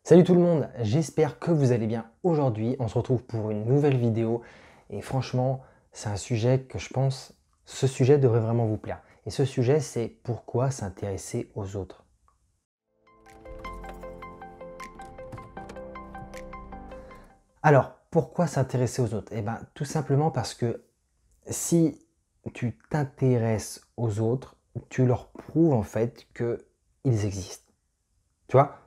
Salut tout le monde, j'espère que vous allez bien. Aujourd'hui, on se retrouve pour une nouvelle vidéo et franchement, c'est un sujet que je pense, ce sujet devrait vraiment vous plaire. Et ce sujet, c'est pourquoi s'intéresser aux autres. Alors, pourquoi s'intéresser aux autres? Eh bien, tout simplement parce que si tu t'intéresses aux autres, tu leur prouves en fait qu'ils existent. Tu vois?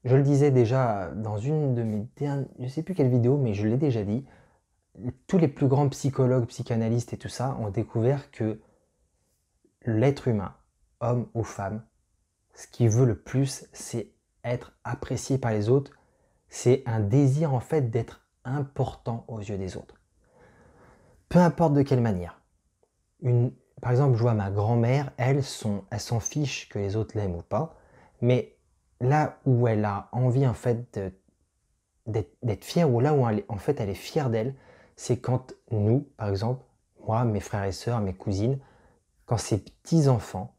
Je le disais déjà dans une de mes dernières, je ne sais plus quelle vidéo, mais je l'ai déjà dit. Tous les plus grands psychologues, psychanalystes et tout ça ont découvert que l'être humain, homme ou femme, ce qu'il veut le plus, c'est être apprécié par les autres. C'est un désir en fait d'être important aux yeux des autres. Peu importe de quelle manière. Par exemple, je vois ma grand-mère, elle s'en fiche que les autres l'aiment ou pas, mais là où elle a envie en fait d'être fière, ou là où en fait elle est fière d'elle, c'est quand nous, par exemple, moi, mes frères et sœurs, mes cousines, quand ses petits-enfants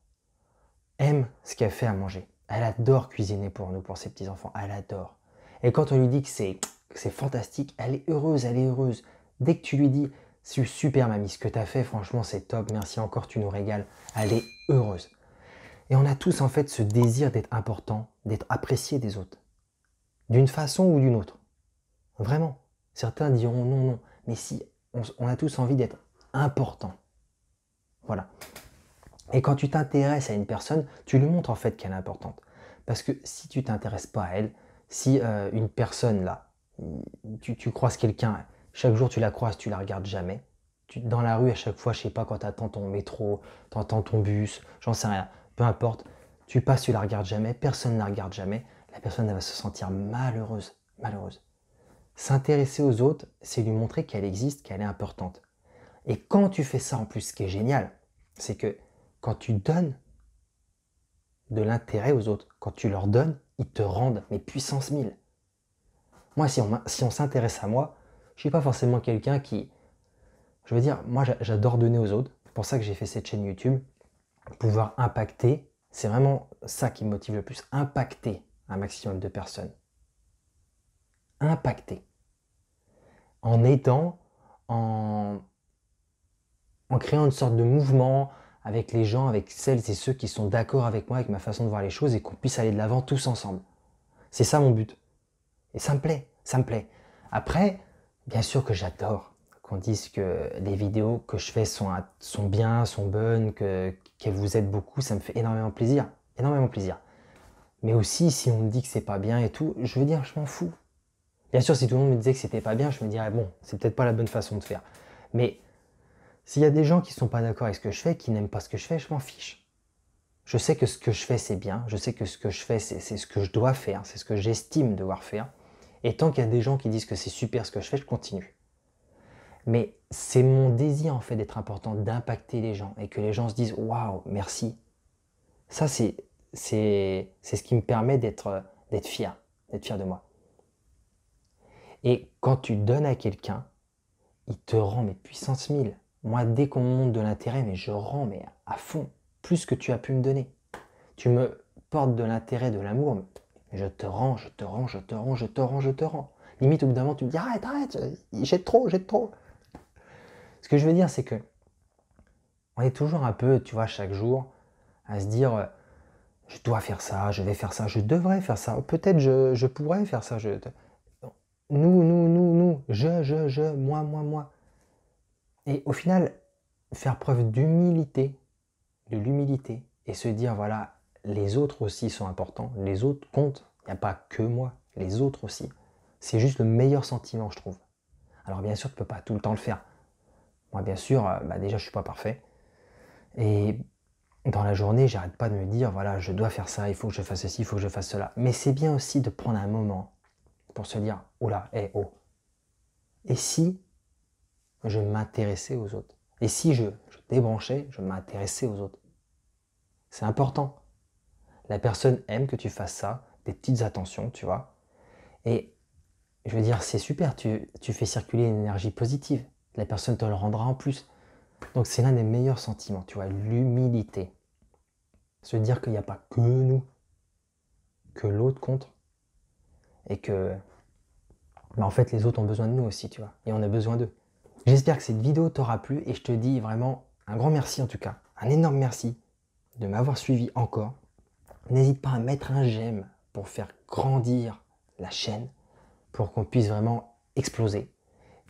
aiment ce qu'elle fait à manger. Elle adore cuisiner pour nous, pour ses petits-enfants. Elle adore. Et quand on lui dit que c'est fantastique, elle est heureuse, elle est heureuse. Dès que tu lui dis, c'est super mamie, ce que tu as fait, franchement, c'est top, merci encore, tu nous régales. Elle est heureuse. Et on a tous en fait ce désir d'être important, d'être apprécié des autres. D'une façon ou d'une autre. Vraiment. Certains diront non, non. Mais si, on a tous envie d'être important. Voilà. Et quand tu t'intéresses à une personne, tu lui montres en fait qu'elle est importante. Parce que si tu t'intéresses pas à elle, si une personne là, tu croises quelqu'un, chaque jour tu la croises, tu la regardes jamais. Dans la rue, à chaque fois, je sais pas, quand tu attends ton métro, tu entends ton bus, j'en sais rien, peu importe, tu passes, tu la regardes jamais, personne ne la regarde jamais, la personne elle va se sentir malheureuse, malheureuse. S'intéresser aux autres, c'est lui montrer qu'elle existe, qu'elle est importante. Et quand tu fais ça en plus, ce qui est génial, c'est que quand tu donnes de l'intérêt aux autres, quand tu leur donnes, ils te rendent, mais puissance 1000. Moi, si on s'intéresse à moi, je ne suis pas forcément quelqu'un qui... Je veux dire, moi j'adore donner aux autres. C'est pour ça que j'ai fait cette chaîne YouTube. Pouvoir impacter, c'est vraiment ça qui me motive le plus. Impacter un maximum de personnes. Impacter. En aidant, en, en créant une sorte de mouvement avec les gens, avec celles et ceux qui sont d'accord avec moi, avec ma façon de voir les choses et qu'on puisse aller de l'avant tous ensemble. C'est ça mon but. Et ça me plaît, ça me plaît. Après, bien sûr que j'adore qu'on dise que les vidéos que je fais sont bien, sont bonnes, qu'elles vous aident beaucoup, ça me fait énormément plaisir. Énormément plaisir. Mais aussi, si on me dit que c'est pas bien et tout, je veux dire, je m'en fous. Bien sûr, si tout le monde me disait que c'était pas bien, je me dirais, bon, c'est peut-être pas la bonne façon de faire. Mais s'il y a des gens qui sont pas d'accord avec ce que je fais, qui n'aiment pas ce que je fais, je m'en fiche. Je sais que ce que je fais, c'est bien. Je sais que ce que je fais, c'est ce que je dois faire. C'est ce que j'estime devoir faire. Et tant qu'il y a des gens qui disent que c'est super ce que je fais, je continue. Mais c'est mon désir en fait d'être important, d'impacter les gens et que les gens se disent waouh, merci. Ça, c'est ce qui me permet d'être fier de moi. Et quand tu donnes à quelqu'un, il te rend mais puissance 1000. Moi, dès qu'on me montre de l'intérêt, mais je rends mais à fond, plus que tu as pu me donner. Tu me portes de l'intérêt, de l'amour, mais je te rends, je te rends, je te rends, je te rends, je te rends. Limite, au bout d'un moment, tu me dis arrête, arrête, jette trop, jette trop. Ce que je veux dire, c'est que on est toujours un peu, tu vois, chaque jour, à se dire je dois faire ça, je vais faire ça, je devrais faire ça, peut-être je pourrais faire ça. Nous, moi. Et au final, faire preuve d'humilité, de l'humilité, et se dire voilà, les autres aussi sont importants, les autres comptent, il n'y a pas que moi, les autres aussi. C'est juste le meilleur sentiment, je trouve. Alors bien sûr, tu ne peux pas tout le temps le faire. Moi, bien sûr, déjà, je ne suis pas parfait. Et dans la journée, j'arrête pas de me dire, voilà, je dois faire ça, il faut que je fasse ceci, il faut que je fasse cela. Mais c'est bien aussi de prendre un moment pour se dire, oh là, oh. Et si je m'intéressais aux autres? Et si je débranchais, je m'intéressais aux autres? C'est important. La personne aime que tu fasses ça, des petites attentions, tu vois. Et je veux dire, c'est super, tu fais circuler une énergie positive. La personne te le rendra en plus. Donc c'est l'un des meilleurs sentiments, tu vois, l'humilité. Se dire qu'il n'y a pas que nous, que l'autre compte. et que en fait les autres ont besoin de nous aussi, tu vois, et on a besoin d'eux. J'espère que cette vidéo t'aura plu et je te dis vraiment un grand merci en tout cas, un énorme merci de m'avoir suivi encore. N'hésite pas à mettre un j'aime pour faire grandir la chaîne, pour qu'on puisse vraiment exploser.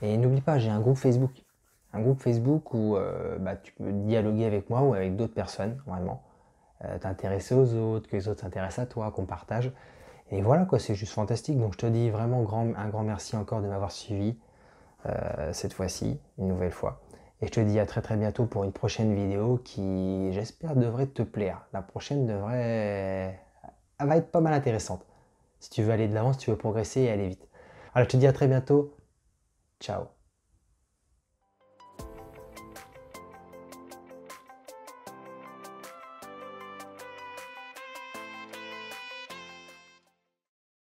Et n'oublie pas, j'ai un groupe Facebook. Un groupe Facebook où tu peux dialoguer avec moi ou avec d'autres personnes, vraiment. T'intéresser aux autres, que les autres s'intéressent à toi, qu'on partage. Et voilà quoi, c'est juste fantastique. Donc je te dis vraiment un grand merci encore de m'avoir suivi cette fois-ci, une nouvelle fois. Et je te dis à très très bientôt pour une prochaine vidéo qui, j'espère, devrait te plaire. La prochaine elle va être pas mal intéressante. Si tu veux aller de l'avant, si tu veux progresser et aller vite. Alors je te dis à très bientôt. Ciao.